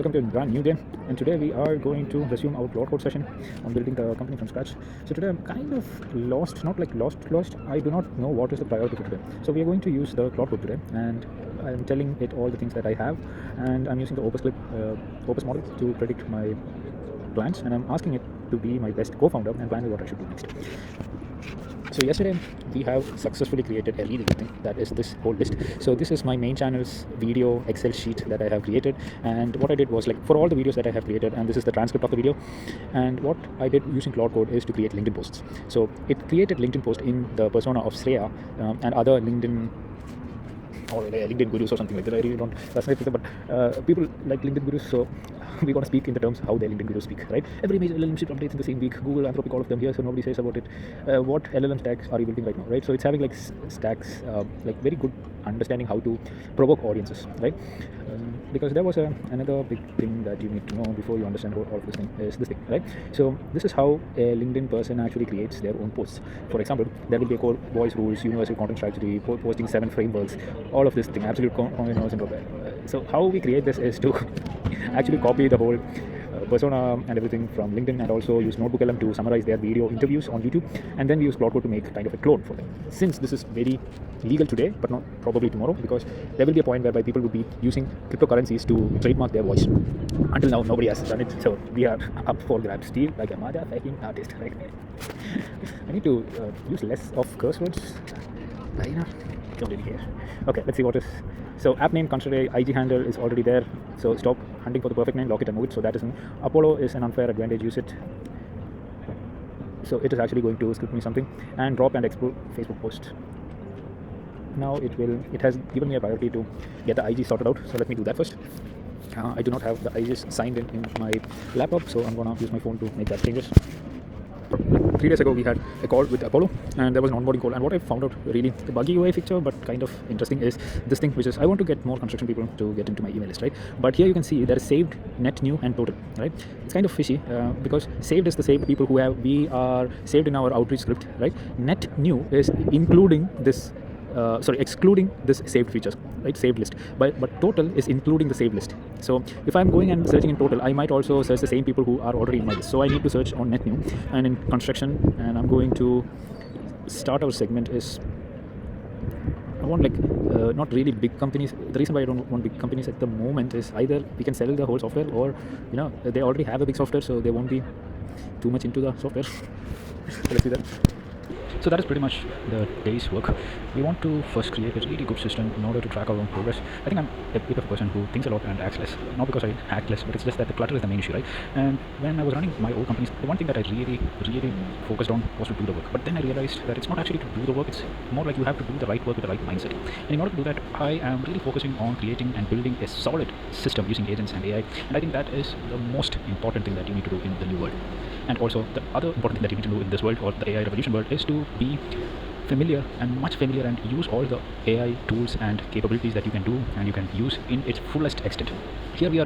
Welcome to a brand new day, and today we are going to resume our cloud code session on building the company from scratch. So today I'm kind of lost, not like lost. I do not know what is the priority for today. So we are going to use the cloud code today, and I'm telling it all the things that I have, and I'm using the Opus model to predict my plans, and I'm asking it to be my best co-founder and plan what I should do next. So yesterday we have successfully created a really good thing, that is this whole list. So this is my main channel's video Excel sheet that I have created, and what I did was, like, for all the videos that I have created, and this is the transcript of the video, and what I did using Cloud Code is to create LinkedIn posts. So it created LinkedIn post in the persona of Shreya and other LinkedIn or LinkedIn gurus or something like that. I really don't resonate with them, but people like LinkedIn gurus, so we're going to speak in the terms how the LinkedIn gurus speak, right? Every major LLM ship updates in the same week. Google, Anthropic, all of them here, so nobody says about it. What LLM stacks are you building right now, right? So it's having like stacks, like very good understanding how to provoke audiences, right? Because there was another big thing that you need to know before you understand what all of this thing is, right? So this is how a LinkedIn person actually creates their own posts. For example, there will be a core voice rules, universal content strategy, posting 7 frameworks, all of this thing, absolute content. So how we create this is to actually copy the whole persona and everything from LinkedIn, and also use Notebook LM to summarize their video interviews on YouTube, and then we use Cloud Code to make kind of a clone for them. Since this is very legal today, but not probably tomorrow, because there will be a point whereby people will be using cryptocurrencies to trademark their voice. Until now, nobody has done it, so we are up for grabs. Still, like a motherfucking artist, right? I need to use less of curse words. Don't really care. Okay, let's see what is. So app name, consider IG handle is already there. So stop hunting for the perfect name, lock it and move it. So that is new. Apollo is an unfair advantage, use it. So it is actually going to script me something, and drop and explore Facebook post. Now it has given me a priority to get the IG sorted out. So let me do that first. I do not have the IGs signed in my laptop, so I'm gonna use my phone to make that changes. 3 days ago we had a call with Apollo, and there was an onboarding call, and what I found out, really the buggy UI feature but kind of interesting, is this thing, which is I want to get more construction people to get into my email list, right? But here you can see there is saved, net new, and total, right? It's kind of fishy because saved is the saved people who we are saved in our outreach script, right? Net new is including this excluding this saved features, right? Saved list, but total is including the saved list. So if I'm going and searching in total, I might also search the same people who are already in my list. So I need to search on net new and in construction, and I'm going to start our segment is I want not really big companies. The reason why I don't want big companies at the moment is either we can sell the whole software, or they already have a big software, so they won't be too much into the software. So let's see that. So that is pretty much the day's work. We want to first create a really good system in order to track our own progress. I think I'm a bit of a person who thinks a lot and acts less. Not because I act less, but it's just that the clutter is the main issue, right? And when I was running my old companies, the one thing that I really focused on was to do the work. But then I realized that it's not actually to do the work, it's more like you have to do the right work with the right mindset. And in order to do that, I am really focusing on creating and building a solid system using agents and AI. And I think that is the most important thing that you need to do in the new world. And also the other important thing that you need to do in this world, or the AI revolution world, is to be familiar and use all the AI tools and capabilities that you can do and you can use in its fullest extent. Here we are